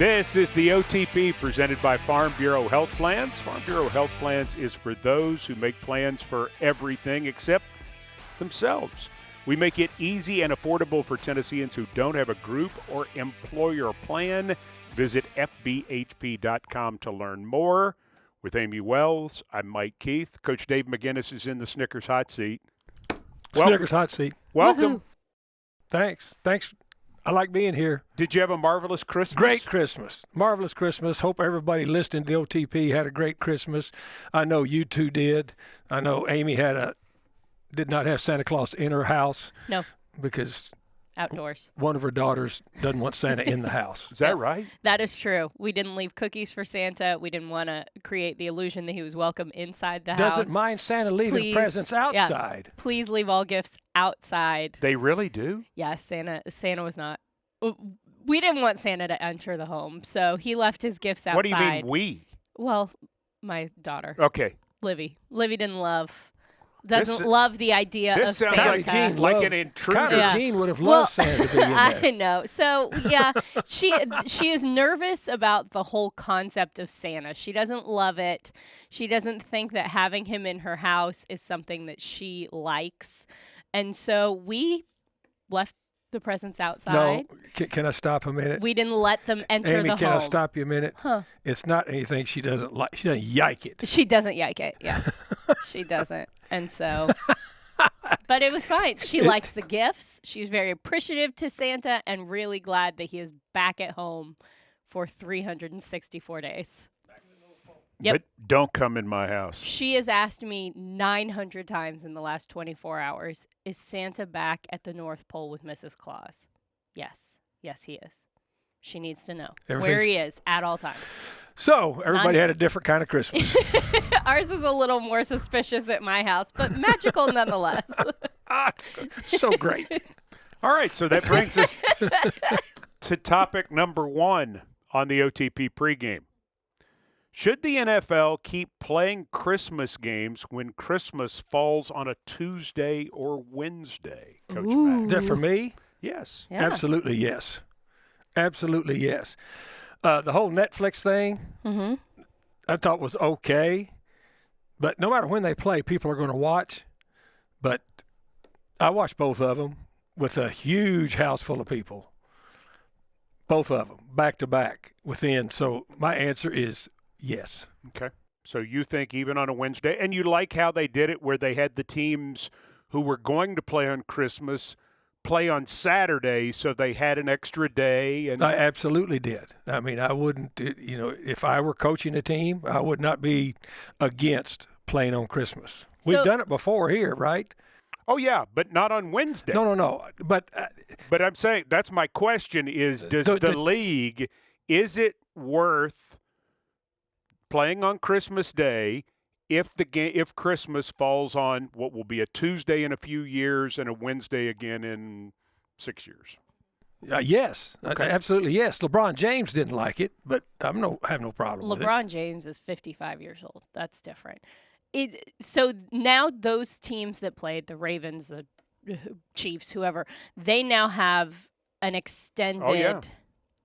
This is the OTP presented by Farm Bureau Health Plans. Farm Bureau Health Plans is for those who make plans for everything except themselves. We make it easy and affordable for Tennesseans who don't have a group or employer plan. Visit fbhp.com to learn more. With Amy Wells, I'm Mike Keith. Coach Dave McGinnis is in the Snickers hot seat. Snickers hot seat. Welcome. Woo-hoo. Thanks. I like being here. Did you have a marvelous Christmas? Great Christmas. Marvelous Christmas. Hope everybody listening to the OTP had a great Christmas. I know you two did. I know Amy did not have Santa Claus in her house. No. Because outdoors. One of her daughters doesn't want Santa in the house. Is that right? That is true. We didn't leave cookies for Santa. We didn't want to create the illusion that he was welcome inside the house. Doesn't mind Santa leaving presents outside. Yeah. Please leave all gifts outside. They really do? Yes, Santa was not. We didn't want Santa to enter the home, so he left his gifts outside. What do you mean we? Well, my daughter. Okay. Livy doesn't love the idea of Santa. This sounds like an intruder. Kylie Jean would have loved Santa to be in there. I know. So, yeah, she is nervous about the whole concept of Santa. She doesn't love it. She doesn't think that having him in her house is something that she likes. And so we left the presents outside. No, can I stop a minute? We didn't let them enter Amy, the home. can I stop you a minute? Huh. It's not anything she doesn't like. She doesn't yike it. She doesn't yike it, yeah. She doesn't. And so, but it was fine. She likes the gifts. She's very appreciative to Santa and really glad that he is back at home for 364 days. Yep. But don't come in my house. She has asked me 900 times in the last 24 hours, is Santa back at the North Pole with Mrs. Claus? Yes. Yes, he is. She needs to know where he is at all times. So everybody had a different kind of Christmas. Ours is a little more suspicious at my house, but magical nonetheless. So great. All right, so that brings us to topic number 1 on the OTP pregame. Should the NFL keep playing Christmas games when Christmas falls on a Tuesday or Wednesday, Coach Mack? Is that for me? Yes. Yeah. Absolutely yes. Absolutely yes. The whole Netflix thing, I thought was okay. But no matter when they play, people are going to watch. But I watched both of them with a huge house full of people. Both of them, back to back, within. So my answer is yes. Okay. So you think even on a Wednesday, and you like how they did it where they had the teams who were going to play on Christmas play on Saturday, so they had an extra day. And I absolutely did. I mean, I wouldn't, if I were coaching a team, I would not be against playing on Christmas. We've done it before here, right? Oh, yeah, but not on Wednesday. No. But I'm saying, that's my question is, does the league, is it worth playing on Christmas Day if Christmas falls on what will be a Tuesday in a few years and a Wednesday again in 6 years? Yes, Okay. Absolutely yes. LeBron James didn't like it, but I have no problem with it. LeBron James is 55 years old. That's different. So now those teams that played, the Ravens, the Chiefs, whoever, they now have an extended. Oh, yeah.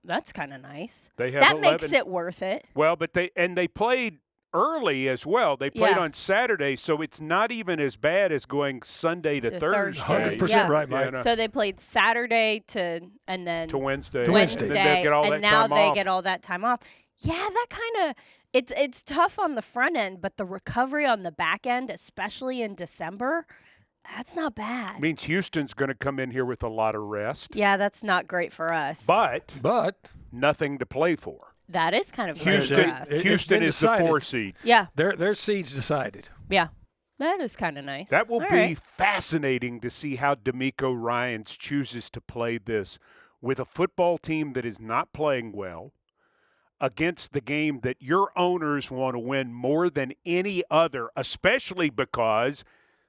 That's kind of nice. They have that 11. makes it worth it. Well, but they played early as well. They played on Saturday, so it's not even as bad as going Sunday to Thursday. 100% right, Mike. Yeah, So they played Saturday to Wednesday. To Wednesday. And then they get all and that now time they off. get all that time off. Yeah, that kind of it's tough on the front end, but the recovery on the back end, especially in December, that's not bad. Means Houston's going to come in here with a lot of rest. Yeah, that's not great for us. But nothing to play for. That is kind of great for us. Houston is the 4 seed. Yeah. Their seed's decided. Yeah. That is kind of nice. That will be fascinating to see how D'Amico Ryans chooses to play this with a football team that is not playing well against the game that your owners want to win more than any other, especially because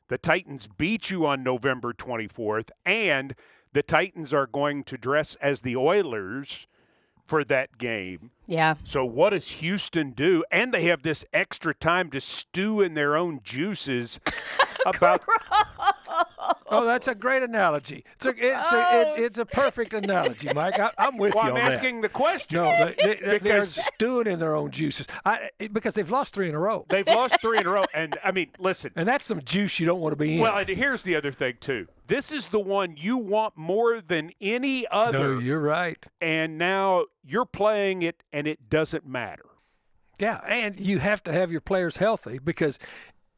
the Titans beat you on November 24th, and the Titans are going to dress as the Oilers for that game. Yeah. So what does Houston do? And they have this extra time to stew in their own juices about Oh, that's a great analogy. It's a perfect analogy, Mike. I'm with Well, you on I'm asking the question. that. No, they're Because- stewing in their own juices. Because they've lost 3 in a row. They've lost 3 in a row. And, I mean, listen. And that's some juice you don't want to be in. Well, and here's the other thing, too. This is the one you want more than any other. No, you're right. And now you're playing it, and it doesn't matter. Yeah, and you have to have your players healthy because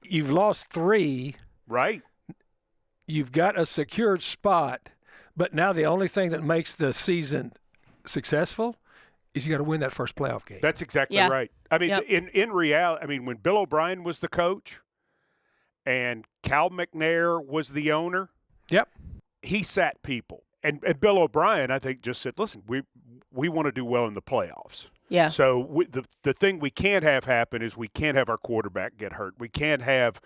you've lost 3. Right. You've got a secured spot, but now the only thing that makes the season successful is you got to win that first playoff game. That's exactly right. I mean, in reality, I mean, when Bill O'Brien was the coach and Cal McNair was the owner, Yep. he sat people. And Bill O'Brien, I think, just said, listen, we want to do well in the playoffs. Yeah. So the thing we can't have happen is we can't have our quarterback get hurt. We can't have,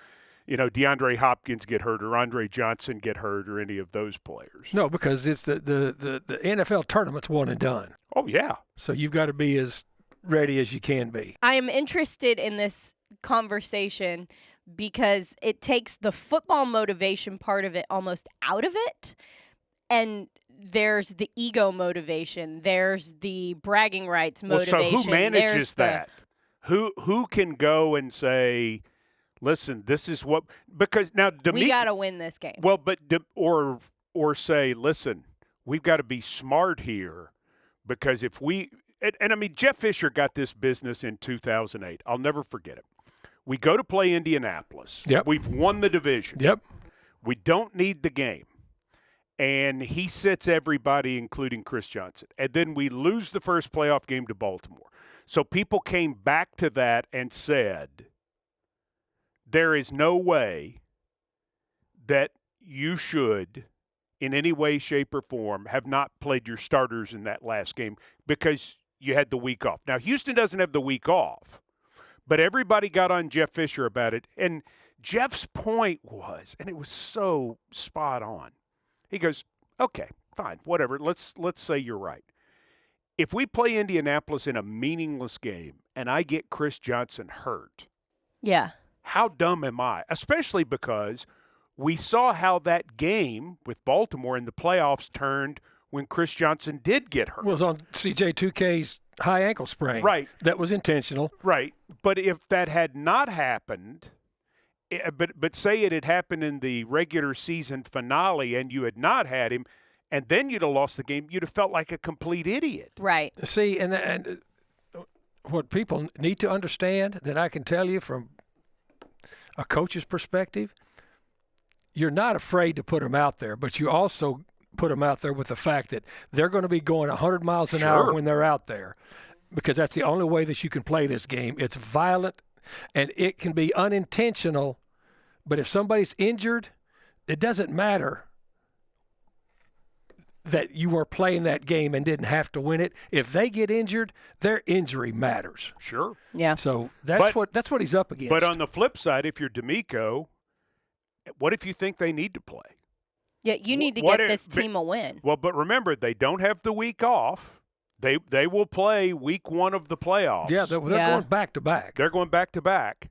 DeAndre Hopkins get hurt or Andre Johnson get hurt or any of those players. No, because it's the NFL tournament's one and done. Oh, yeah. So you've got to be as ready as you can be. I am interested in this conversation because it takes the football motivation part of it almost out of it. And there's the ego motivation. There's the bragging rights motivation. Well, so who manages that? Who can go and say, listen, this is what – because now – we got to win this game. Well, but or say, listen, we've got to be smart here because if we – and I mean, Jeff Fisher got this business in 2008. I'll never forget it. We go to play Indianapolis. Yep. We've won the division. Yep. We don't need the game. And he sits everybody, including Chris Johnson. And then we lose the first playoff game to Baltimore. So people came back to that and said, there is no way that you should, in any way, shape, or form, have not played your starters in that last game because you had the week off. Now, Houston doesn't have the week off, but everybody got on Jeff Fisher about it. And Jeff's point was, and it was so spot on, he goes, okay, fine, whatever. Let's say you're right. If we play Indianapolis in a meaningless game and I get Chris Johnson hurt, yeah, how dumb am I? Especially because we saw how that game with Baltimore in the playoffs turned when Chris Johnson did get hurt. It was on CJ2K's high ankle sprain. Right. That was intentional. Right. But if that had not happened, but say it had happened in the regular season finale and you had not had him, and then you'd have lost the game, you'd have felt like a complete idiot. Right. See, and what people need to understand that I can tell you from a coach's perspective, you're not afraid to put them out there, but you also put them out there with the fact that they're going to be going 100 miles an hour when they're out there because that's the only way that you can play this game. It's violent, and it can be unintentional, but if somebody's injured, it doesn't matter that you were playing that game and didn't have to win it. If they get injured, their injury matters. Sure. Yeah. So that's what he's up against. But on the flip side, if you're D'Amico, what if you think they need to play? Yeah, you need to get this team a win. Well, but remember, they don't have the week off. They will play week 1 of the playoffs. Yeah, they're going back to back. They're going back to back.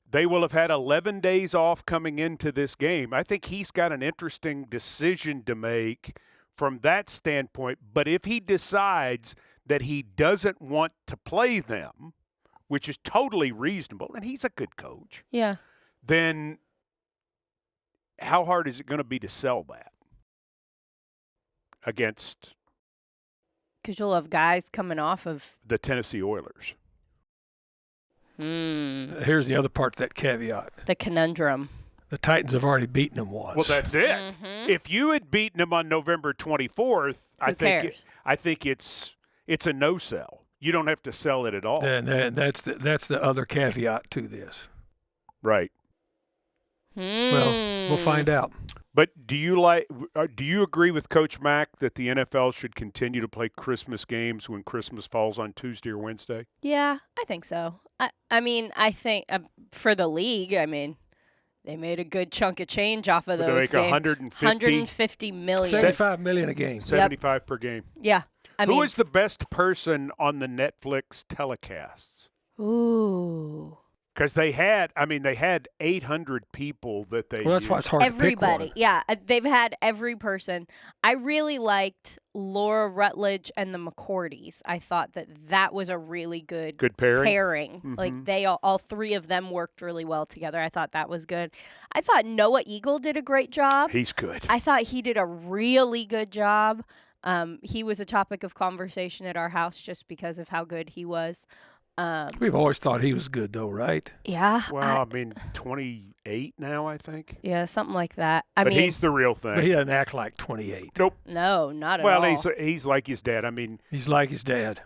They will have had 11 days off coming into this game. I think he's got an interesting decision to make from that standpoint. But if he decides that he doesn't want to play them, which is totally reasonable, and he's a good coach, yeah, then how hard is it going to be to sell that against? Because you'll have guys coming off of the Tennessee Oilers. Here's the other part to that caveat. The conundrum. The Titans have already beaten them once. Well, that's it. Mm-hmm. If you had beaten them on November 24th, I think it's a no-sell. You don't have to sell it at all. And that's the other caveat to this. Right. Well, we'll find out. But do you agree with Coach Mack that the NFL should continue to play Christmas games when Christmas falls on Tuesday or Wednesday? Yeah, I think so. I mean, I think for the league, I mean, they made a good chunk of change off of those. They make 150 million. 75 million a game. 75 per game. Yeah. Who is the best person on the Netflix telecasts? Ooh. Because they had 800 people that they Well, that's why it's hard Everybody. to pick one. Yeah, they've had every person. I really liked Laura Rutledge and the McCourtys. I thought that was a really good pairing. Mm-hmm. Like they all three of them worked really well together. I thought that was good. I thought Noah Eagle did a great job. He's good. I thought he did a really good job. He was a topic of conversation at our house just because of how good he was. We've always thought he was good, though, right? Yeah. Well, 28 now, I think. Yeah, something like that. But he's the real thing. But he doesn't act like 28. Nope. No, not at well, all. Well, he's like his dad. He's like his dad.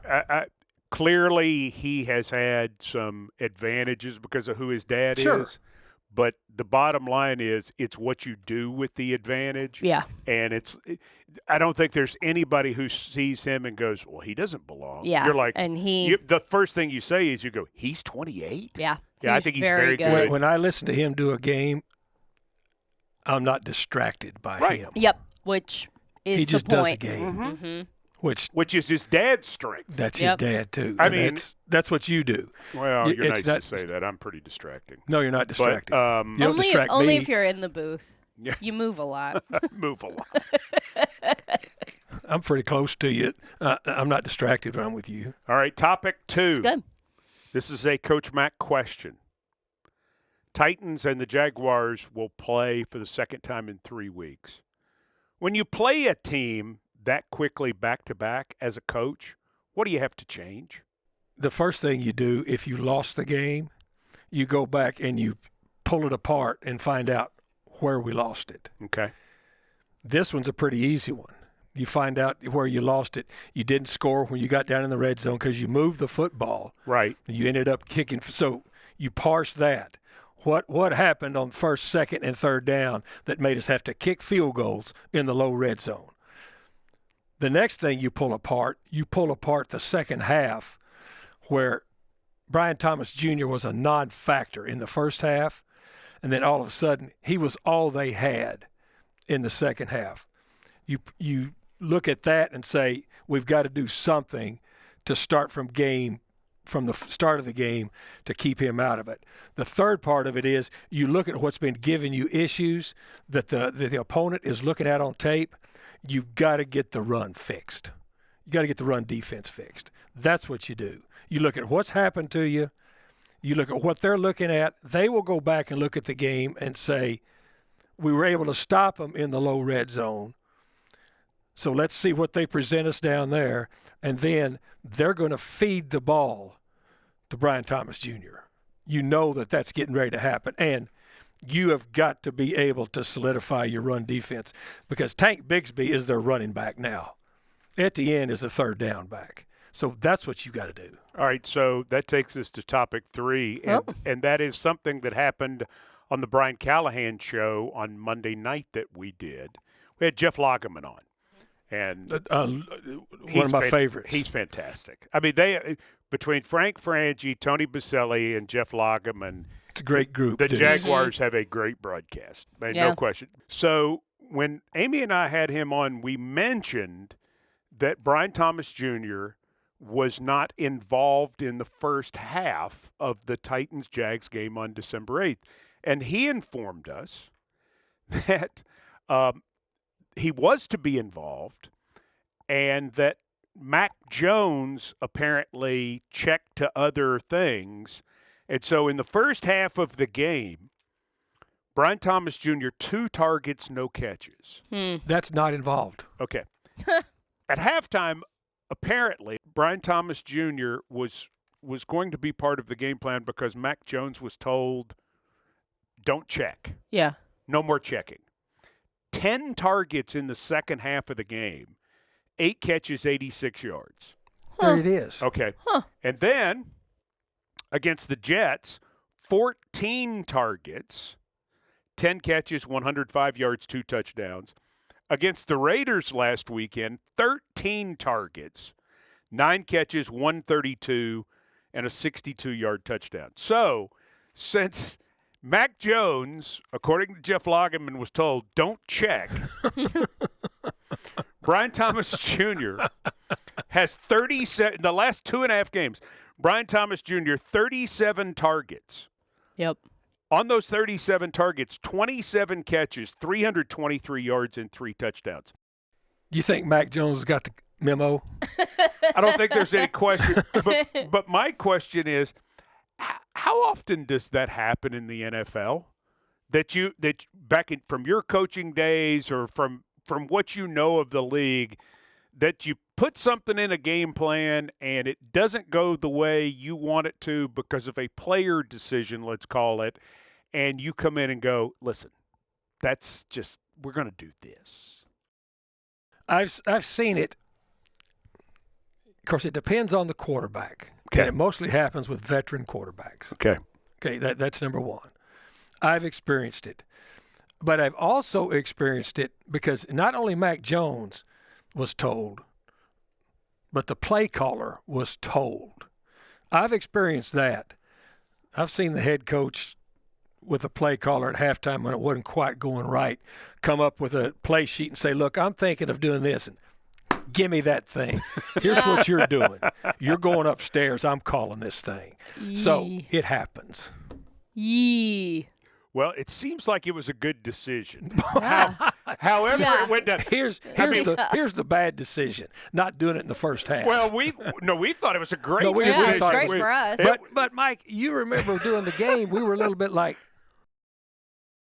Clearly, he has had some advantages because of who his dad is. But the bottom line is, it's what you do with the advantage. Yeah. And I don't think there's anybody who sees him and goes, well, he doesn't belong. Yeah. You're like, and the first thing you say is you go, he's 28? Yeah. Yeah, I think he's very good. When I listen to him do a game, I'm not distracted by him. Yep. Which is he the just point. does a game. Mm-hmm. Which is his dad's strength. That's his dad, too. I mean, that's what you do. Well, you're nice to say that. I'm pretty distracting. No, you're not distracted. But, you don't distract me. Only if you're in the booth. You move a lot. Move a lot. I'm pretty close to you. I'm not distracted when I'm with you. All right, topic 2. It's good. This is a Coach Mack question. Titans and the Jaguars will play for the second time in 3 weeks. When you play a team that quickly back-to-back as a coach, what do you have to change? The first thing you do, if you lost the game, you go back and you pull it apart and find out where we lost it. Okay. This one's a pretty easy one. You find out where you lost it. You didn't score when you got down in the red zone because you moved the football. Right. You ended up kicking. So you parse that. What happened on first, second, and third down that made us have to kick field goals in the low red zone? The next thing you pull apart the second half where Brian Thomas Jr. was a non-factor in the first half, and then all of a sudden he was all they had in the second half. You look at that and say, we've got to do something to start from the start of the game to keep him out of it. The third part of it is you look at what's been giving you issues that the opponent is looking at on tape. You've got to get the run fixed. You got to get the run defense fixed. That's what you do. You look at what's happened to you. You look at what they're looking at. They will go back and look at the game and say, we were able to stop them in the low red zone. So let's see what they present us down there. And then they're going to feed the ball to Brian Thomas Jr. You know that's getting ready to happen. And you have got to be able to solidify your run defense because Tank Bigsby is their running back now. Etienne is a third down back. So that's what you got to do. All right, so that takes us to topic 3, and that is something that happened on the Brian Callahan show on Monday night that we did. We had Jeff Lageman on, and one of my favorites. He's fantastic. I mean, between Frank Frangie, Tony Baselli, and Jeff Lageman, it's a great group. The Jaguars have a great broadcast, no question. So when Amy and I had him on, we mentioned that Brian Thomas Jr. was not involved in the first half of the Titans-Jags game on December 8th. And he informed us that he was to be involved and that Mac Jones apparently checked to other things. And so in the first half of the game, Brian Thomas Jr., 2 targets, no catches. That's not involved. Okay. At halftime, apparently, Brian Thomas Jr. was going to be part of the game plan because Mac Jones was told, don't check. Yeah. No more checking. 10 targets in the second half of the game, 8 catches, 86 yards. There it is. Okay. Huh. And then against the Jets, 14 targets, 10 catches, 105 yards, 2 touchdowns. Against the Raiders last weekend, 13 targets, 9 catches, 132, and a 62-yard touchdown. So, since Mac Jones, according to Jeff Lageman, was told, don't check, Brian Thomas Jr. has 37, in the last 2.5 games, Brian Thomas Jr., 37 targets, Yep. On those 37 targets, 27 catches, 323 yards, and 3 touchdowns. You think Mac Jones got the memo? I don't think there's any question. But my question is, how often does that happen in the NFL? From your coaching days or from what you know of the league, that you put something in a game plan and it doesn't go the way you want it to because of a player decision, let's call it, and you come in and go, listen, we're going to do this. I've seen it. Of course, it depends on the quarterback. Okay. And it mostly happens with veteran quarterbacks. Okay. Okay, that's number one. I've experienced it. But I've also experienced it because not only Mac Jones was told, but the play caller was told. I've experienced that. I've seen the head coach with a play caller at halftime when it wasn't quite going right come up with a play sheet and say, look, I'm thinking of doing this, and give me that thing. Here's what you're doing. You're going upstairs. I'm calling this thing. Yee. So it happens. Yee. Well, it seems like it was a good decision. Yeah. However, Yeah. it went down. Here's the bad decision, not doing it in the first half. Well, we thought it was a great No, we decision. thought great for us. But Mike, you remember during the game, we were a little bit like,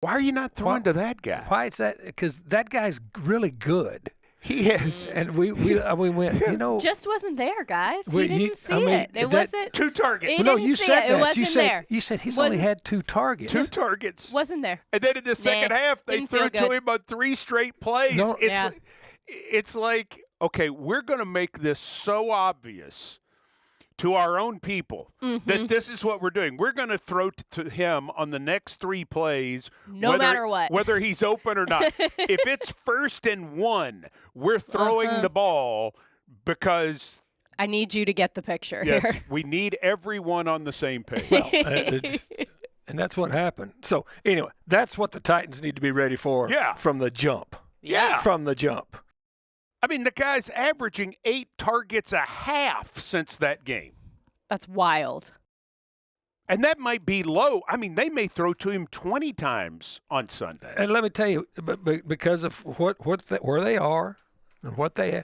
Why are you not throwing to that guy? why is that? Because that guy's really good. He is. And we went, Just wasn't there, guys. Well, You didn't see it. It that- wasn't. 2 targets. He no, didn't you see said it. It that. wasn't there. You said he's Wasn't- only had 2 targets. 2 targets. Wasn't there. And then in the second half, they didn't threw feel to good. him on 3 straight plays. No. Yeah. It's like, okay, we're going to make this so obvious to our own people that this is what we're doing. We're going to throw to him on the next 3 plays. No matter what. Whether he's open or not. If it's 1st and 1, we're throwing the ball because, I need you to get the picture yes, here. we need everyone on the same page. Well, and that's what happened. So, anyway, that's what the Titans need to be ready for from the jump. Yeah. From the jump. I mean, the guy's averaging 8 targets a half since that game. That's wild. And that might be low. I mean, they may throw to him 20 times on Sunday. And let me tell you, because of where they are and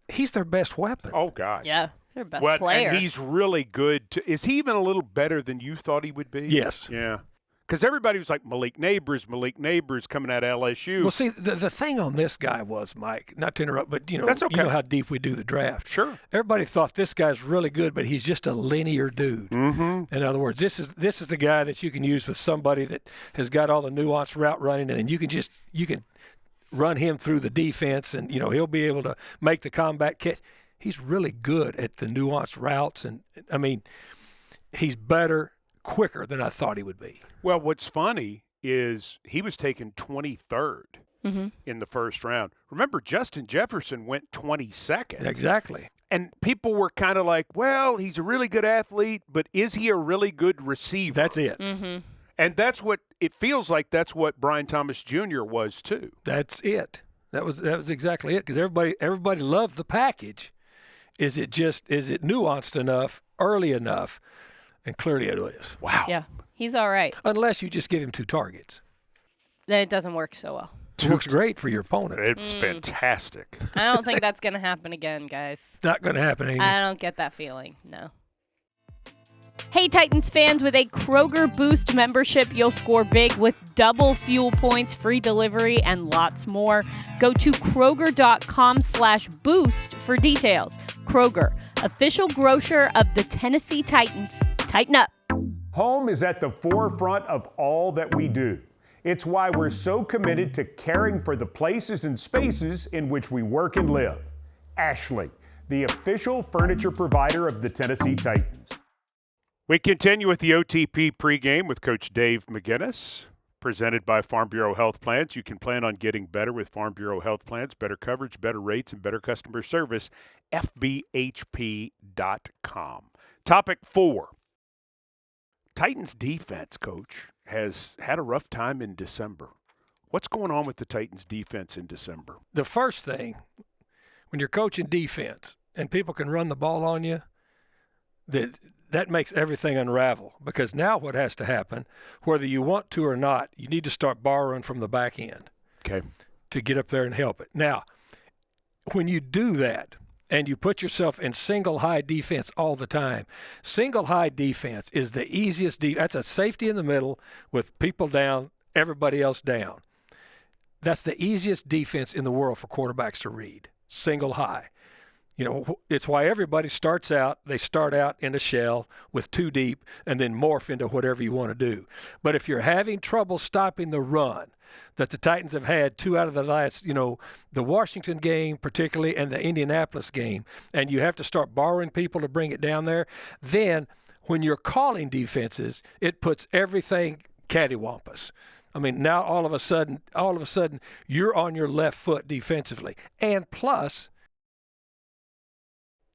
he's their best weapon. Oh, gosh. Yeah. He's their best player. And he's really good. Is he even a little better than you thought he would be? Yes. Yeah. Because everybody was like, Malik Neighbors coming out of LSU. Well, see, the thing on this guy was, Mike, not to interrupt, but That's okay. you know how deep we do the draft. Sure. Everybody thought this guy's really good, but he's just a linear dude. Mm-hmm. In other words, this is the guy that you can use with somebody that has got all the nuanced route running, and then you can run him through the defense, and he'll be able to make the combat catch. He's really good at the nuanced routes, and I mean, he's better, quicker than I thought he would be. Well, what's funny is he was taken 23rd in the first round. Remember, Justin Jefferson went 22nd. Exactly. And people were kind of like, well, he's a really good athlete, but is he a really good receiver? That's it. Mm-hmm. And that's what it feels like. That's what Brian Thomas Jr. was too. That's it. That was exactly it. Because everybody loved the package. Is it nuanced enough, early enough? And clearly it is. Wow. Yeah. He's all right. Unless you just give him 2 targets. Then it doesn't work so well. It works great for your opponent. It's fantastic. I don't think that's going to happen again, guys. Not going to happen, Amy. I don't get that feeling. No. Hey, Titans fans, with a Kroger Boost membership, you'll score big with double fuel points, free delivery, and lots more. Go to Kroger.com/boost for details. Kroger, official grocer of the Tennessee Titans. Tighten up. Home is at the forefront of all that we do. It's why we're so committed to caring for the places and spaces in which we work and live. Ashley, the official furniture provider of the Tennessee Titans. We continue with the OTP pregame with Coach Dave McGinnis, presented by Farm Bureau Health Plans. You can plan on getting better with Farm Bureau Health Plans, better coverage, better rates, and better customer service. FBHP.com. Topic 4. Titans defense, Coach, has had a rough time in December. What's going on with the Titans defense in December? The first thing, when you're coaching defense and people can run the ball on you, that that makes everything unravel, because now what has to happen, whether you want to or not, you need to start borrowing from the back end to get up there and help it. Now, when you do that and you put yourself in single high defense all the time, single high defense is the easiest. That's a safety in the middle with people down, everybody else down. That's the easiest defense in the world for quarterbacks to read, single high. You know, it's why everybody starts out, they start out in a shell with two deep and then morph into whatever you want to do. But if you're having trouble stopping the run that the Titans have had 2 out of the last, the Washington game particularly and the Indianapolis game, and you have to start borrowing people to bring it down there, then when you're calling defenses, it puts everything cattywampus. I mean, now all of a sudden, you're on your left foot defensively. And plus,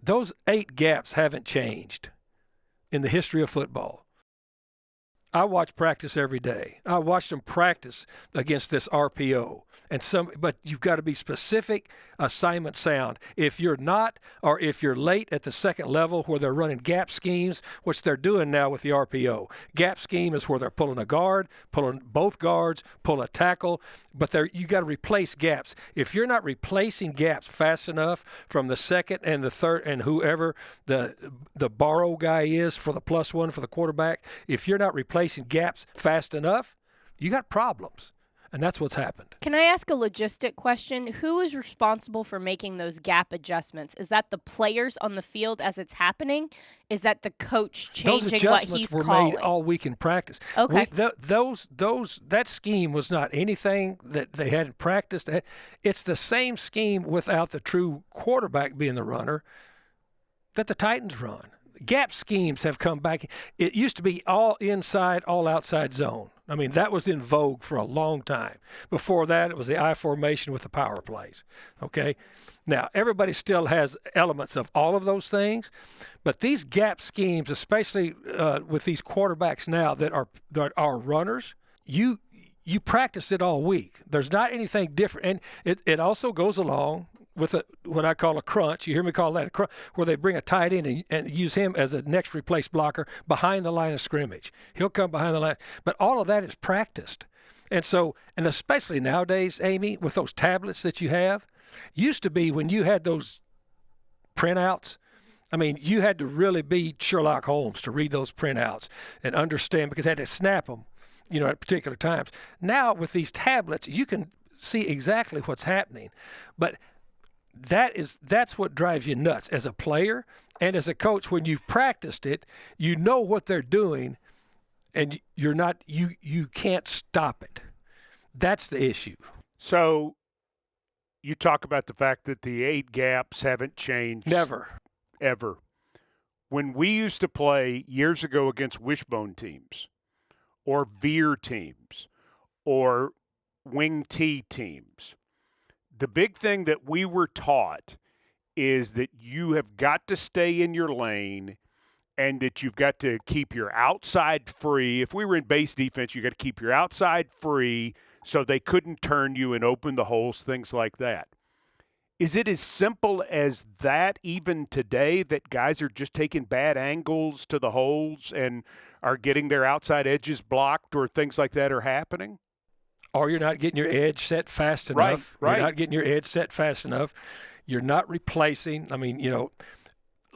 those 8 gaps haven't changed in the history of football. I watch practice every day. I watch them practice against this RPO. But you've got to be specific, assignment sound. If you're not, or if you're late at the second level where they're running gap schemes, which they're doing now with the RPO. Gap scheme is where they're pulling a guard, pulling both guards, pull a tackle, but you got to replace gaps. If you're not replacing gaps fast enough from the second and the third and whoever the borrow guy is for the +1 for the quarterback, if you're not replacing gaps fast enough, you got problems. And that's what's happened. Can I ask a logistic question? Who is responsible for making those gap adjustments? Is that the players on the field as it's happening? Is that the coach changing what he's calling? Those adjustments were made all week in practice. Okay. That scheme was not anything that they hadn't practiced. It's the same scheme without the true quarterback being the runner that the Titans run. Gap schemes have come back. It used to be all inside, all outside zone. I mean, that was in vogue for a long time. Before that, it was the I formation with the power plays. Okay? Now, everybody still has elements of all of those things, but these gap schemes, especially with these quarterbacks now that are runners, you practice it all week. There's not anything different. And it also goes along with what I call a crunch. You hear me call that a crunch, where they bring a tight end and use him as a next replace blocker behind the line of scrimmage. He'll come behind the line. But all of that is practiced. And especially nowadays, Amy, with those tablets that you have, used to be when you had those printouts, I mean, you had to really be Sherlock Holmes to read those printouts and understand, because they had to snap them, at particular times. Now with these tablets, you can see exactly what's happening. But that's what drives you nuts as a player and as a coach. When you've practiced it, you know what they're doing, and you can't stop it. That's the issue. So you talk about the fact that the 8 gaps haven't changed. Never. Ever. When we used to play years ago against wishbone teams or veer teams or wing T teams, the big thing that we were taught is that you have got to stay in your lane and that you've got to keep your outside free. If we were in base defense, you got to keep your outside free so they couldn't turn you and open the holes, things like that. Is it as simple as that even today, that guys are just taking bad angles to the holes and are getting their outside edges blocked, or things like that are happening? Or you're not getting your edge set fast enough. Right. You're not getting your edge set fast enough. You're not replacing. I mean,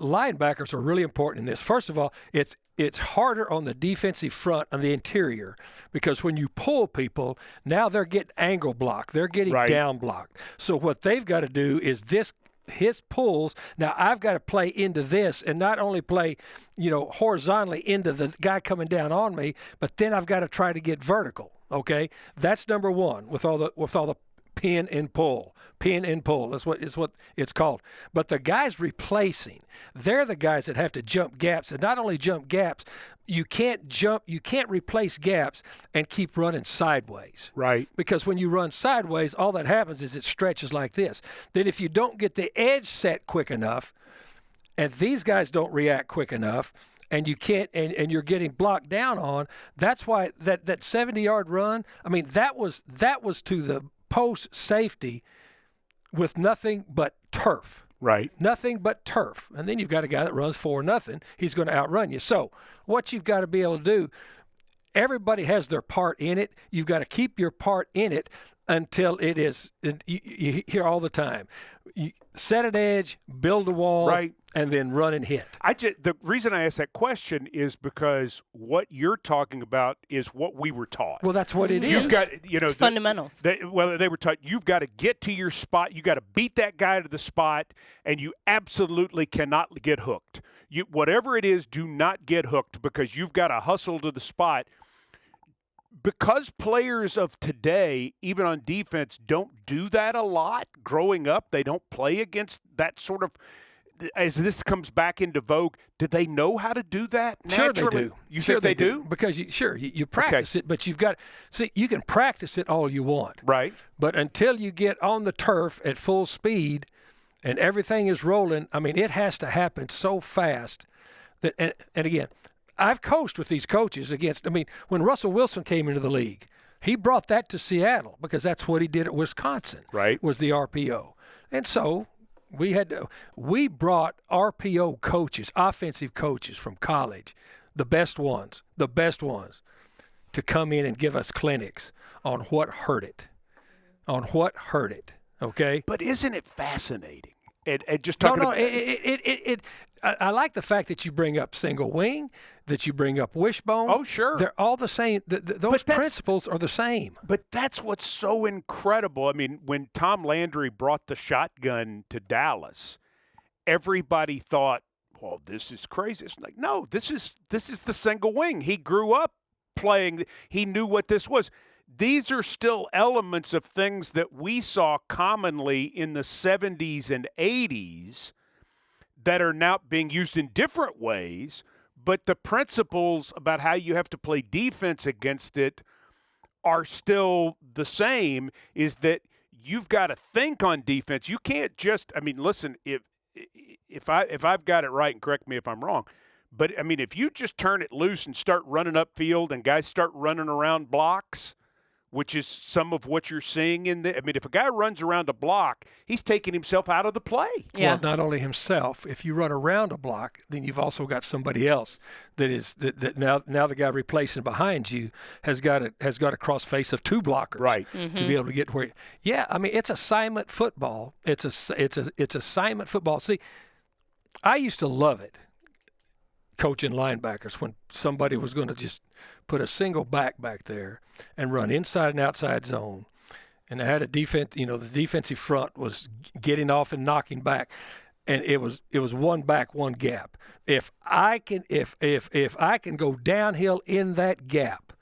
linebackers are really important in this. First of all, it's harder on the defensive front on the interior, because when you pull people, now they're getting angle blocked. They're getting down blocked. So what they've got to do is his pulls. Now I've got to play into this, and not only play, horizontally into the guy coming down on me, but then I've got to try to get vertical. Okay, that's number one with all the pin and pull. Pin and pull. That's what it's called. But the guys replacing, they're the guys that have to jump gaps, and not only jump gaps, you can't replace gaps and keep running sideways. Right. Because when you run sideways, all that happens is it stretches like this. Then if you don't get the edge set quick enough, and these guys don't react quick enough, and you can't, and you're getting blocked down on, that's why that 70-yard run, I mean, that was to the post safety with nothing but turf. Right. Nothing but turf. And then you've got a guy that runs 4-0. He's going to outrun you. So what you've got to be able to do, everybody has their part in it. You've got to keep your part in it until it is, you hear all the time, set an edge, build a wall, right, and then run and hit. The reason I asked that question is because what you're talking about is what we were taught. Well, that's what it is. You've got, it's fundamentals. They were taught you've got to get to your spot. You got to beat that guy to the spot, and you absolutely cannot get hooked. Whatever it is, do not get hooked because you've got to hustle to the spot. Because players of today, even on defense, don't do that a lot growing up, they don't play against that sort of – as this comes back into vogue, do they know how to do that naturally? Sure they do. You think they do? Because, you practice it, but you've got – see, you can practice it all you want. Right. But until you get on the turf at full speed and everything is rolling, I mean, it has to happen so fast that – and again – I've coached with these coaches against – I mean, when Russell Wilson came into the league, he brought that to Seattle because that's what he did at Wisconsin, right, was the RPO. And so we brought RPO coaches, offensive coaches from college, the best ones, to come in and give us clinics on what hurt it, okay? But isn't it fascinating? And just talking about I like the fact that you bring up single wing, that you bring up wishbone. Oh, sure. They're all the same. Those principles are the same. But that's what's so incredible. I mean, when Tom Landry brought the shotgun to Dallas, everybody thought, well, this is crazy. It's like, no, this is the single wing. He grew up playing. He knew what this was. These are still elements of things that we saw commonly in the 70s and 80s that are now being used in different ways, but the principles about how you have to play defense against it are still the same, is that you've got to think on defense. You can't just – I mean, listen, if I've got it right, and correct me if I'm wrong, but, I mean, if you just turn it loose and start running upfield and guys start running around blocks – which is some of what you're seeing in the – I mean, if a guy runs around a block, he's taking himself out of the play. Yeah. Well, not only himself. If you run around a block, then you've also got somebody else that now the guy replacing behind you has got a cross face of two blockers, right, to be able to get where – yeah, I mean, it's assignment football. It's assignment football. See, I used to love it, coaching linebackers, when somebody was going to just put a single back there and run inside and outside zone, and they had a defense. The defensive front was getting off and knocking back, and it was one back, one gap. If I can go downhill in that gap,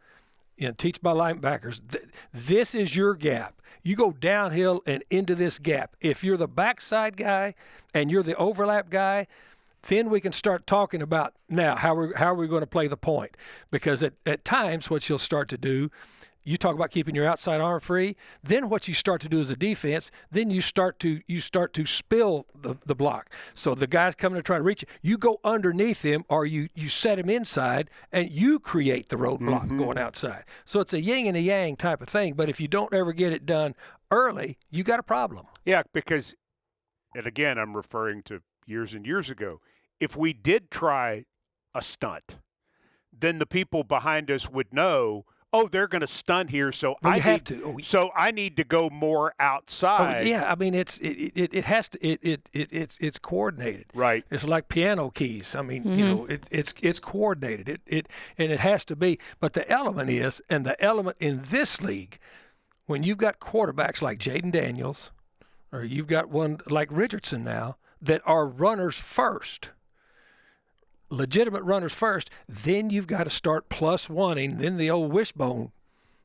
teach my linebackers, this is your gap. You go downhill and into this gap. If you're the backside guy and you're the overlap guy, then we can start talking about now how are we going to play the point. Because at times what you'll start to do, you talk about keeping your outside arm free, then what you start to do as a defense, then you start to spill the block. So the guy's coming to try to reach you go underneath him, or you set him inside and you create the roadblock going outside. So it's a yin and a yang type of thing. But if you don't ever get it done early, you got a problem. Yeah, because, and again, I'm referring to years and years ago, if we did try a stunt, then the people behind us would know, oh, they're going to stunt here, so I need to go more outside. Oh, yeah, I mean it's coordinated. Right. It's like piano keys. I mean, it's coordinated. And it has to be. But the element is, and the element in this league, when you've got quarterbacks like Jaden Daniels, or you've got one like Richardson now, that are runners first, legitimate runners first, then you've got to start plus wanting. Then the old wishbone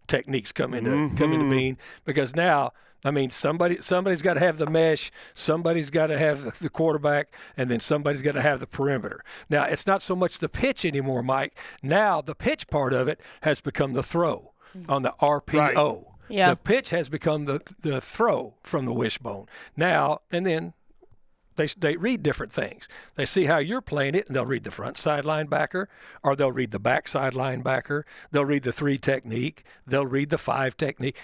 techniques come into being, because now, I mean, somebody's got to have the mesh, somebody's got to have the quarterback, and then somebody's got to have the perimeter. Now, it's not so much the pitch anymore, Mike. Now the pitch part of it has become the throw on the RPO. Right. Yeah. The pitch has become the throw from the wishbone. Now, and then They read different things. They see how you're playing it, and they'll read the front side linebacker, or they'll read the back side linebacker. They'll read the 3 technique. They'll read the 5 technique.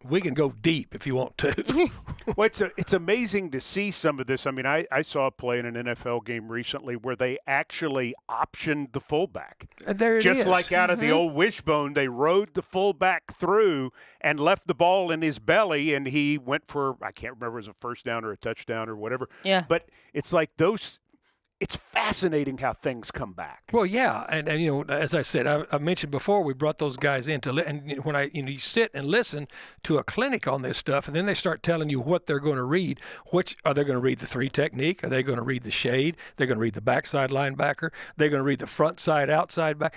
we can go deep if you want to. Well, it's amazing to see some of this. I mean, I saw a play in an NFL game recently where they actually optioned the fullback. And there it Just is. like out of the old wishbone, they rode the fullback through and left the ball in his belly, and he went for, I can't remember if it was a first down or a touchdown or whatever. Yeah. But it's like those – it's fascinating how things come back. Well, yeah, and you know, as I said, I mentioned before, we brought those guys in and when you sit and listen to a clinic on this stuff, and then they start telling you what they're going to read. Which are they going to read the 3 technique? Are they going to read the shade? They're going to read the backside linebacker. They're going to read the front side outside back.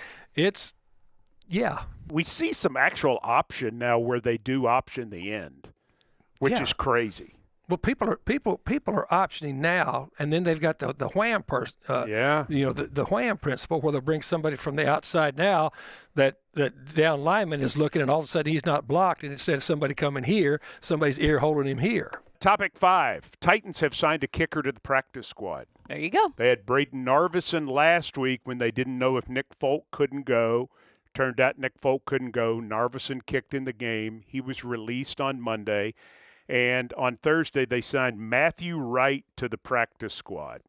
Yeah. We see some actual option now where they do option the end, which is crazy. Well, people are optioning now, and then they've got the wham the wham principle, where they'll bring somebody from the outside now that down lineman is looking, and all of a sudden he's not blocked, and instead of somebody coming here, somebody's ear holding him here. Topic 5, Titans have signed a kicker to the practice squad. There you go. They had Braden Narveson last week when they didn't know if Nick Folk couldn't go. Turned out Nick Folk couldn't go. Narveson kicked in the game. He was released on Monday. And on Thursday, they signed Matthew Wright to the practice squad.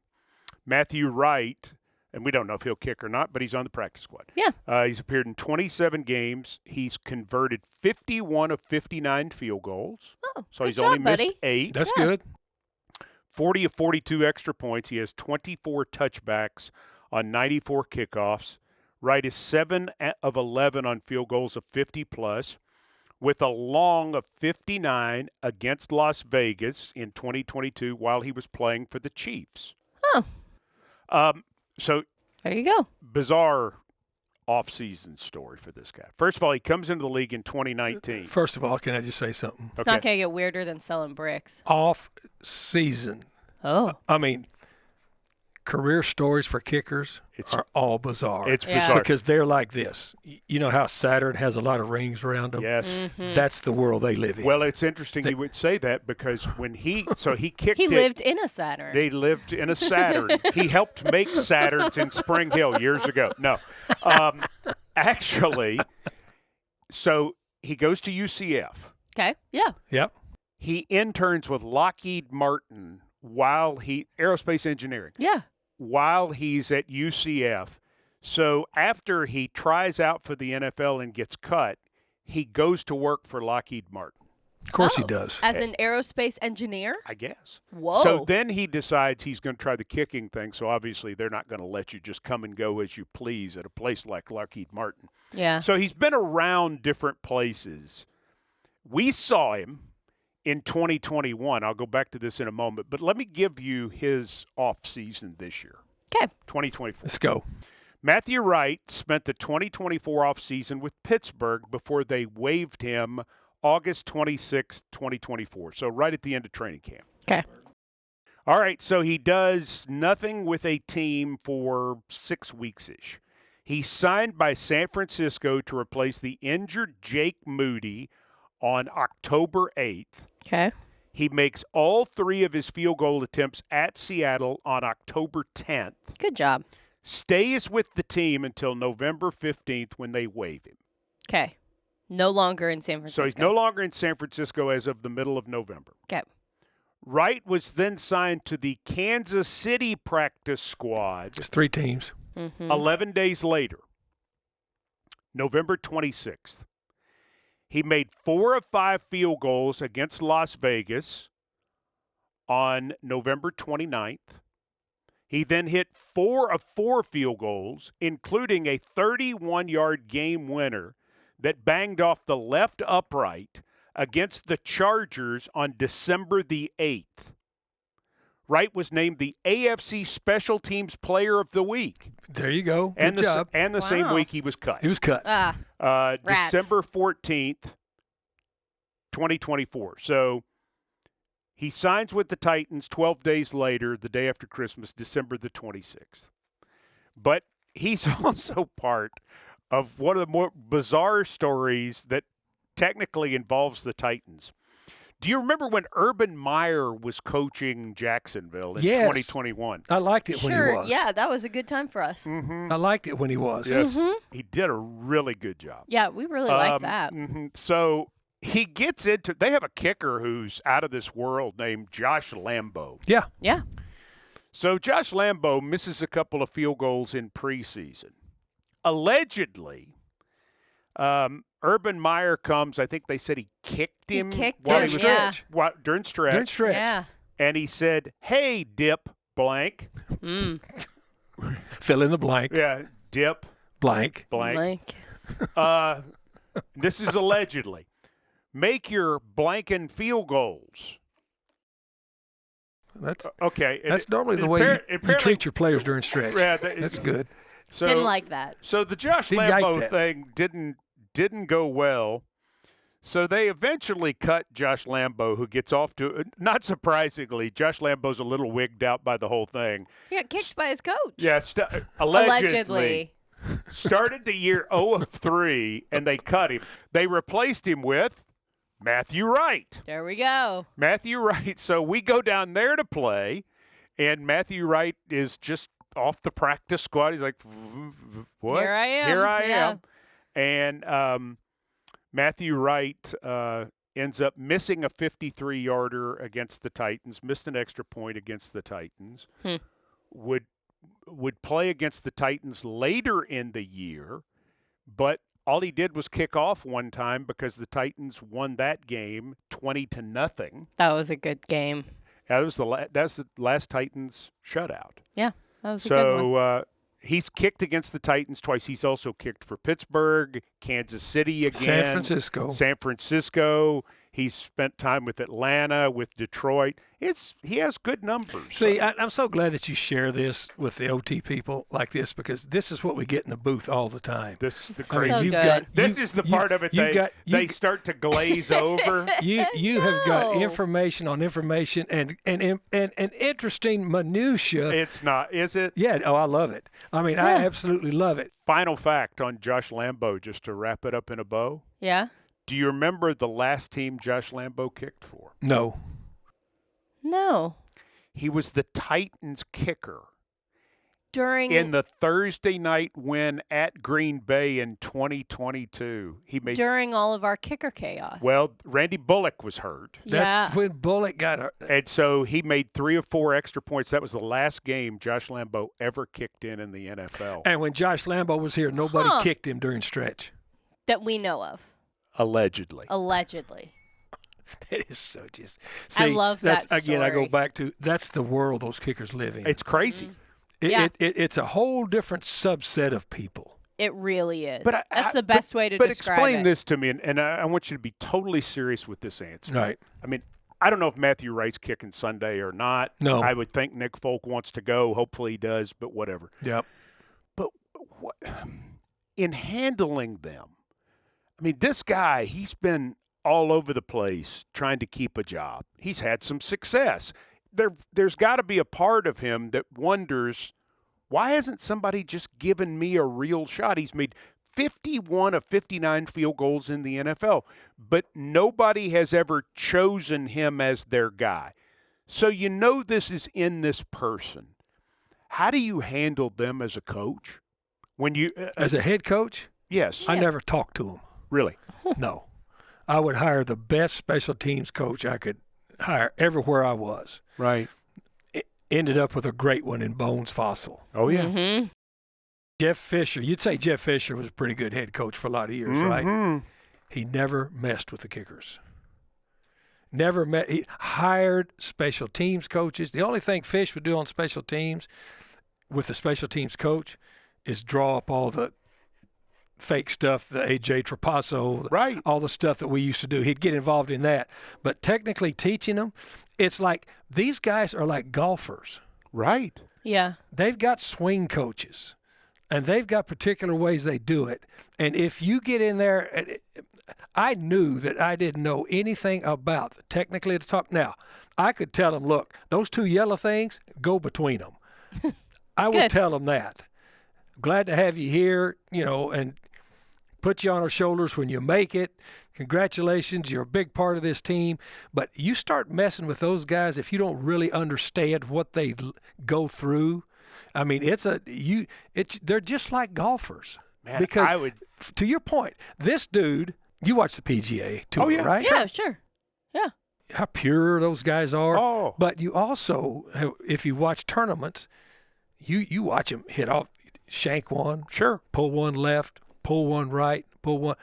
Matthew Wright, and we don't know if he'll kick or not, but he's on the practice squad. Yeah. He's appeared in 27 games. He's converted 51 of 59 field goals. Oh, so good he's job, only buddy. missed 8. That's good. 40 of 42 extra points. He has 24 touchbacks on 94 kickoffs. Wright is 7 of 11 on field goals of 50-plus. With a long of 59 against Las Vegas in 2022 while he was playing for the Chiefs. Oh. So There you go. bizarre off-season story for this guy. First of all, he comes into the league in 2019. First of all, can I just say something? It's not going to get weirder than selling bricks. Off season. Oh. I mean, career stories for kickers are all bizarre. It's Yeah. bizarre. Because they're like this. You know how Saturn has a lot of rings around them? Yes. That's the world they live in. Well, it's interesting you would say that because when he kicked He it. lived in a Saturn. They lived in a Saturn. He helped make Saturns in Spring Hill years ago. No. Actually, so he goes to UCF. Okay. Yeah. Yep. He interns with Lockheed Martin aerospace engineering, Yeah. while he's at UCF. So after he tries out for the NFL and gets cut, he goes to work for Lockheed Martin, Of course he does. As an aerospace engineer? I guess. Whoa. So then he decides he's going to try the kicking thing. So obviously they're not going to let you just come and go as you please at a place like Lockheed Martin. Yeah. So he's been around different places. We saw him in 2021. I'll go back to this in a moment, but let me give you his off season this year. Okay. 2024. Let's go. Matthew Wright spent the 2024 off season with Pittsburgh before they waived him August 26, 2024. So right at the end of training camp. Okay. All right, so he does nothing with a team for 6 weeks-ish. He's signed by San Francisco to replace the injured Jake Moody on October 8th. Okay. He makes all 3 of his field goal attempts at Seattle on October 10th. Good job. Stays with the team until November 15th when they waive him. Okay. No longer in San Francisco. So he's no longer in San Francisco as of the middle of November. Okay. Wright was then signed to the Kansas City practice squad It's 3 teams. 11 days later, November 26th. He made 4 of 5 field goals against Las Vegas on November 29th. He then hit 4 of 4 field goals, including a 31-yard game winner that banged off the left upright against the Chargers on December the 8th. Wright was named the AFC Special Teams Player of the Week. There you go. And Good job. And the same Wow. week he was cut. He was cut. Rats. December 14th, 2024. So he signs with the Titans 12 days later, the day after Christmas, December the 26th. But he's also part of one of the more bizarre stories that technically involves the Titans. Do you remember when Urban Meyer was coaching Jacksonville in Yes. 2021? I liked it when he was. Yeah, that was a good time for us. I liked it when he was. Yes. He did a really good job. Yeah, we really like that. So he gets into – they have a kicker who's out of this world named Josh Lambo. Yeah. Yeah. So Josh Lambo misses a couple of field goals in preseason. Allegedly, Urban Meyer comes. I think they said he kicked him During stretch. During stretch. During stretch. Yeah. And he said, "Hey, dip blank." Fill in the blank. Yeah, dip Blank. blank. This is allegedly. Make your blanking field goals. That's Okay. that's normally the way you treat your players during stretch. Yeah, That's good. So, Didn't like that. So the Josh Didn't like Lambo that. thing didn't go well. So they eventually cut Josh Lambo, who gets off to – not surprisingly, Josh Lambo's a little wigged out by the whole thing. He got kicked by his coach. Yeah, allegedly. Started the year 0-3, and they cut him. They replaced him with Matthew Wright. There we go. Matthew Wright. So we go down there to play, and Matthew Wright is just off the practice squad. He's like, what? Here I am. Here I Yeah. am. And Matthew Wright ends up missing a 53-yarder against the Titans, missed an extra point against the Titans, would play against the Titans later in the year, but all he did was kick off one time because the Titans won that game 20-0. That was a good game. That was the last Titans shutout. Yeah, that was a good one. So he's kicked against the Titans twice. He's also kicked for Pittsburgh, Kansas City again. San Francisco. He's spent time with Atlanta, with Detroit. He has good numbers. See, I'm so glad that you share this with the OT people like this, because this is what we get in the booth all the time. This is the So crazy. good. This is the part of it they start to glaze over. You have got No. information on information and interesting minutia. It's not, is it? Yeah. Oh, I love it. I mean, I absolutely love it. Final fact on Josh Lambo, just to wrap it up in a bow. Yeah? Do you remember the last team Josh Lambo kicked for? No. No. He was the Titans kicker During in the Thursday night win at Green Bay in 2022. He made during all of our kicker chaos. well. Randy Bullock was hurt, That's when Bullock got her. and so he made 3 or 4 extra points. That was the last game Josh Lambo ever kicked in the NFL. And when Josh Lambo was here, nobody kicked him during stretch. that we know of. Allegedly. Allegedly. It is so just. I See, love that's, that Again, I go story. back to that's the world those kickers live in. It's crazy. Yeah. It's a whole different subset of people. It really is. But That's the best way to but describe explain it. this to me, and I want you to be totally serious with this answer. Right. I mean, I don't know if Matthew Wright's kicking Sunday or not. No. I would think Nick Folk wants to go. Hopefully he does, but whatever. Yep. But what, in handling them, I mean, this guy, he's been all over the place trying to keep a job. He's had some success. There's got to be a part of him that wonders, why hasn't somebody just given me a real shot? He's made 51 of 59 field goals in the NFL, but nobody has ever chosen him as their guy. So you know this is in this person. How do you handle them as a coach? When you As a head coach, yes, I never talked to him. really. No. I would hire the best special teams coach I could hire everywhere I was. Right. Ended up with a great one in Bones Fossil. Oh yeah. Mm-hmm. Jeff Fisher. You'd say Jeff Fisher was a pretty good head coach for a lot of years, right? Mhm. He never messed with the kickers. Never met. He hired special teams coaches. The only thing Fish would do on special teams with the special teams coach is draw up all the fake stuff, the A.J. Trapasso, Right. all the stuff that we used to do. He'd get involved in that. But technically teaching them, it's like these guys are like golfers. Right. Yeah. They've got swing coaches, and they've got particular ways they do it. And if you get in there, I knew that I didn't know anything about technically to talk. Now, I could tell them, look, those 2 yellow things, go between them. I would Good. tell them that. Glad to have you here, and put you on our shoulders when you make it. Congratulations, you're a big part of this team. But you start messing with those guys if you don't really understand what they go through. I mean, they're just like golfers. Man, because I would. to your point, this dude You watch the PGA Tour, yeah. right? Yeah, sure. Yeah. How pure those guys are. Oh. But you also, if you watch tournaments, you watch them hit off, shank one, Sure. pull one left, pull one right, pull one.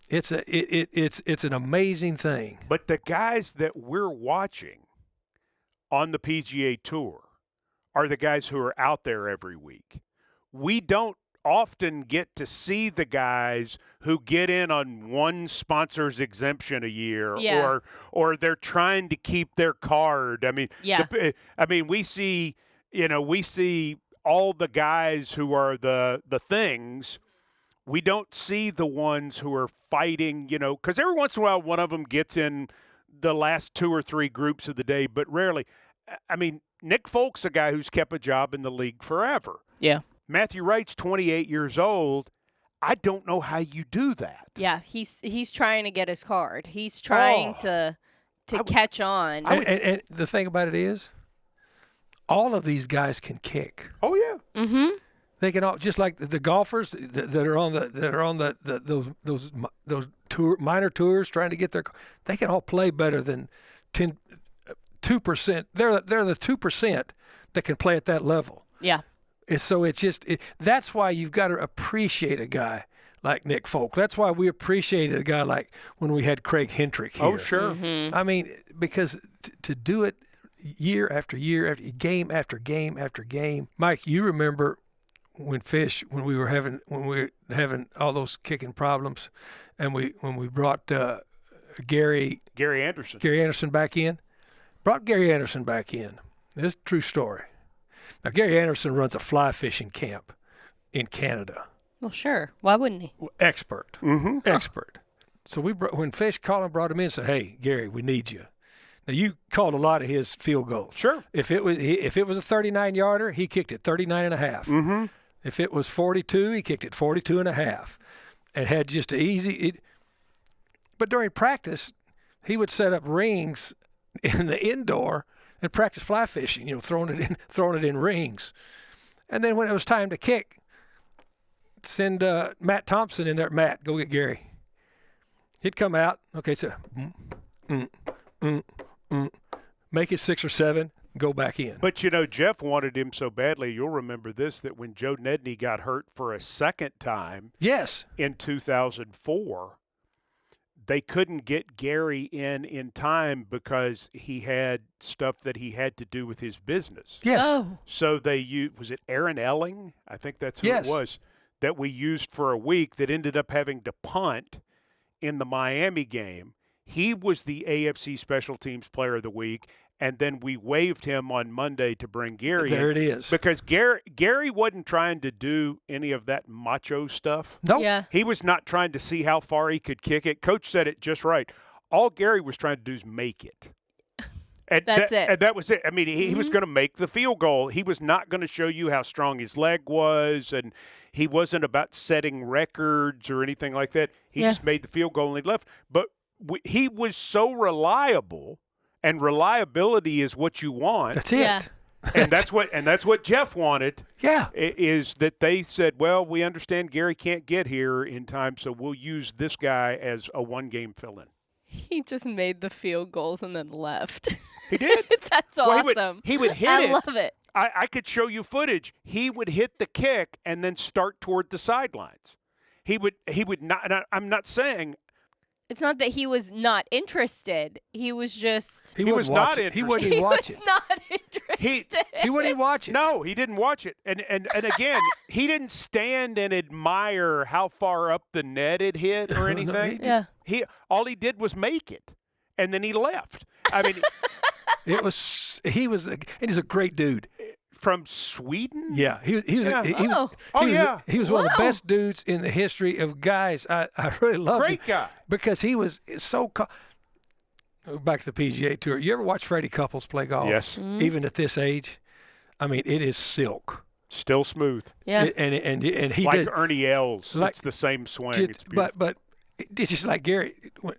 It's an amazing thing. But the guys that we're watching on the PGA Tour are the guys who are out there every week. We don't often get to see the guys who get in on one sponsor's exemption a year, Yeah. or they're trying to keep their card. I mean, Yeah. we see all the guys who are the things. We don't see the ones who are fighting, because every once in a while one of them gets in the last 2 or 3 groups of the day, but rarely. I mean, Nick Folk's a guy who's kept a job in the league forever. Yeah. Matthew Wright's 28 years old. I don't know how you do that. Yeah, he's trying to get his card. He's trying to catch on. And the thing about it is, all of these guys can kick. Oh, yeah. Mm-hmm. They can all, just like the golfers that are on those minor tours trying to get their. They can all play better than 2%. They're the 2% that can play at that level. Yeah. So that's why you've got to appreciate a guy like Nick Folk. That's why we appreciated a guy like when we had Craig Hendrick here. Oh, sure. Mm-hmm. I mean, because to do it year after year, after game after game after game. Mike, you remember when we were having all those kicking problems, and when we brought Gary Anderson back in. Brought Gary Anderson back in. This is a true story. Now, Gary Anderson runs a fly fishing camp in Canada. Well, sure. Why wouldn't he? Expert. Mm-hmm. Expert. So when Fish called and brought him in and said, hey, Gary, we need you. Now, you called a lot of his field goals. Sure. If it was a 39-yarder, he kicked it 39.5. Mm-hmm. If it was 42, he kicked it 42.5. And had just an easy but during practice, he would set up rings in the indoor and practice fly fishing, throwing it in rings. And then when it was time to kick, send Matt Thompson in there. Matt, go get Gary. He'd come out. Okay, so make it 6 or 7, go back in. But, Jeff wanted him so badly, you'll remember this, that when Joe Nedney got hurt for a second time Yes. in 2004, they couldn't get Gary in time because he had stuff that he had to do with his business. Yes. Oh. So they used, was it Aaron Elling? I think that's who Yes. it was, that we used for a week that ended up having to punt in the Miami game. He was the AFC Special Teams Player of the Week, and then we waived him on Monday to bring Gary in. There it is. Because Gary wasn't trying to do any of that macho stuff. Nope. Yeah. He was not trying to see how far he could kick it. Coach said it just right. All Gary was trying to do is make it. And That's it. And that was it. I mean, he was going to make the field goal. He was not going to show you how strong his leg was, and he wasn't about setting records or anything like that. He just made the field goal and he left. But he was so reliable, and reliability is what you want. That's it. Yeah. And that's what Jeff wanted. Yeah. Is that they said, well, we understand Gary can't get here in time, so we'll use this guy as a one-game fill-in. He just made the field goals and then left. He did. That's Well, awesome. He would hit I it. love it. I could show you footage. He would hit the kick and then start toward the sidelines. He would not. And I'm not saying. It's not that he was not interested. He was just. He was wouldn't not watch it. He interested. wouldn't He even watch was it. not interested. He wouldn't even watch it. No, he didn't watch it. And again, he didn't stand and admire how far up the net it hit or anything. Yeah. All he did was make it, and then he left. I mean, He's a great dude. from Sweden. Yeah, he was Yeah. he was one of the Wow. best dudes in the history of guys. I really love him. Great guy. Because he was so back to the PGA Tour. You ever watch Freddie Couples play golf? Yes. Even at this age, I mean, it is silk. Still smooth. Yeah. And he Like did Ernie Els. Like- it's the same swing. It's beautiful. but it's just like Gary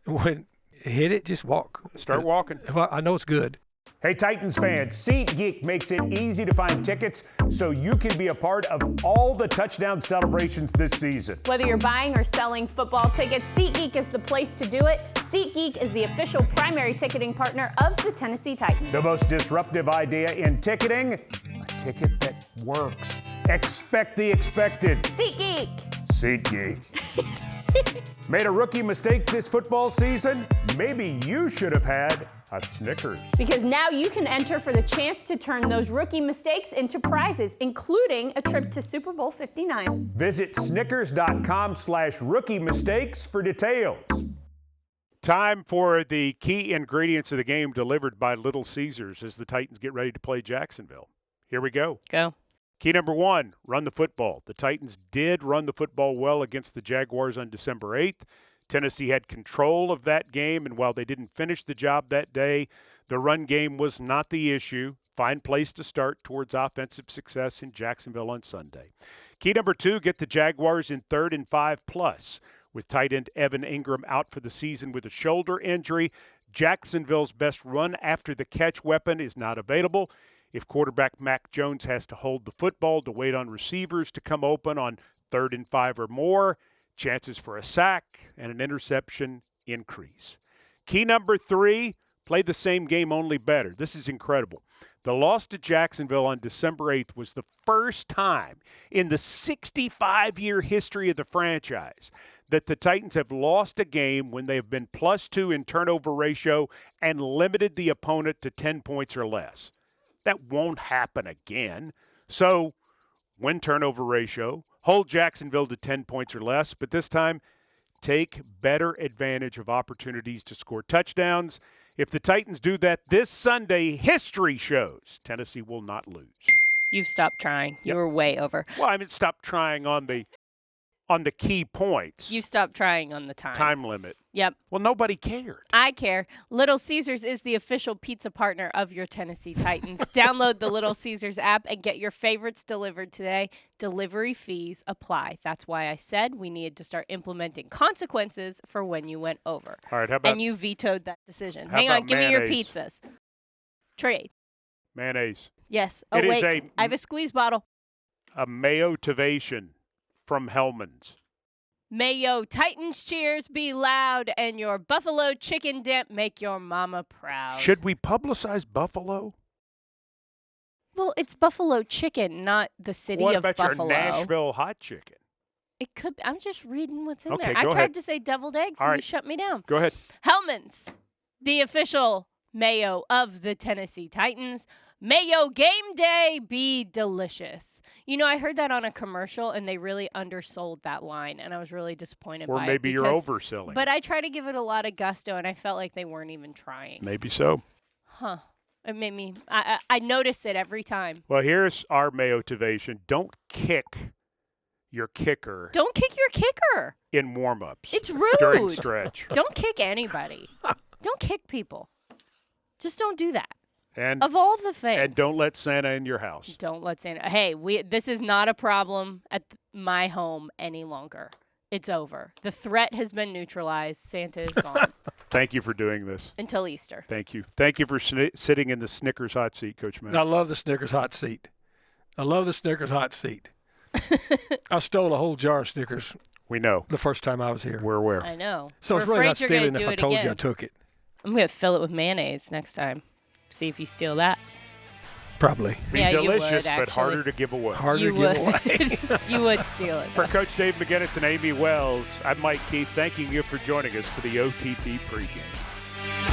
when hit it, just walk. Start walking. I know it's good. Hey, Titans fans, SeatGeek makes it easy to find tickets so you can be a part of all the touchdown celebrations this season. Whether you're buying or selling football tickets, SeatGeek is the place to do it. SeatGeek is the official primary ticketing partner of the Tennessee Titans. The most disruptive idea in ticketing, a ticket that works. Expect the expected. SeatGeek! SeatGeek. Made a rookie mistake this football season? Maybe you should have had a Snickers. Because now you can enter for the chance to turn those rookie mistakes into prizes, including a trip to Super Bowl 59. Visit snickers.com/rookie mistakes for details. Time for the key ingredients of the game delivered by Little Caesars as the Titans get ready to play Jacksonville. Here we go. Go. Key number 1, run the football. The Titans did run the football well against the Jaguars on December 8th. Tennessee had control of that game, and while they didn't finish the job that day, the run game was not the issue. Fine place to start towards offensive success in Jacksonville on Sunday. Key number 2, get the Jaguars in 3rd and 5+. With tight end Evan Ingram out for the season with a shoulder injury, Jacksonville's best run after the catch weapon is not available. If quarterback Mac Jones has to hold the football to wait on receivers to come open on 3rd and 5 or more, chances for a sack and an interception increase. Key number 3, play the same game, only better. This is incredible. The loss to Jacksonville on December 8th was the first time in the 65-year history of the franchise that the Titans have lost a game when they have been +2 in turnover ratio and limited the opponent to 10 points or less. That won't happen again. So, win turnover ratio, hold Jacksonville to 10 points or less, but this time, take better advantage of opportunities to score touchdowns. If the Titans do that this Sunday, history shows Tennessee will not lose. You've stopped trying. You were way over. Well, I mean, stop trying on the key points. You stopped trying on the time. Time limit. Yep. Well, nobody cared. I care. Little Caesars is the official pizza partner of your Tennessee Titans. Download the Little Caesars app and get your favorites delivered today. Delivery fees apply. That's why I said we needed to start implementing consequences for when you went over. All right, how about And you vetoed that decision. How Hang on, about give me your mayonnaise? pizzas. Trade. mayonnaise? Yes. Oh, It is wait. I have a squeeze bottle. A mayo-tivation from Hellman's. Mayo Titans cheers be loud, and your buffalo chicken dip make your mama proud. Should we publicize Buffalo? Well, it's buffalo chicken, not the city What of about Buffalo. your Nashville hot chicken? It could. I'm just reading what's in Okay, there. I go tried ahead. to say deviled eggs, All and right. you shut me down. Go ahead. Hellman's, the official mayo of the Tennessee Titans. Mayo game day be delicious. You know, I heard that on a commercial, and they really undersold that line, and I was really disappointed Or by maybe it. you're because- overselling. But I try to give it a lot of gusto, and I felt like they weren't even trying. Maybe so. Huh. It made me, I notice it every time. Well, here's our mayo-tivation. Don't kick your kicker Don't kick your kicker. in warm-ups. It's rude. During stretch. Don't kick anybody. Don't kick people. Just don't do that. And Of all the things. and don't let Santa in your house. Don't let Santa. Hey, this is not a problem at my home any longer. It's over. The threat has been neutralized. Santa is gone Thank you for doing this. until Easter. Thank you. Thank you for sitting in the Snickers hot seat, Coach Matt. I love the Snickers hot seat. I love the Snickers hot seat. I stole a whole jar of Snickers We know. the first time I was here. We're aware. I know. So We're it's really afraid not you're gonna stealing do if I it told you I again. took it. I'm going to fill it with mayonnaise next time. See if you steal that. Probably. Be Yeah, you delicious, would, but actually. harder to give away. Harder You to give would. away. You would steal it. For though. Coach Dave McGinnis and Amy Wells, I'm Mike Keith, thanking you for joining us for the OTP pregame.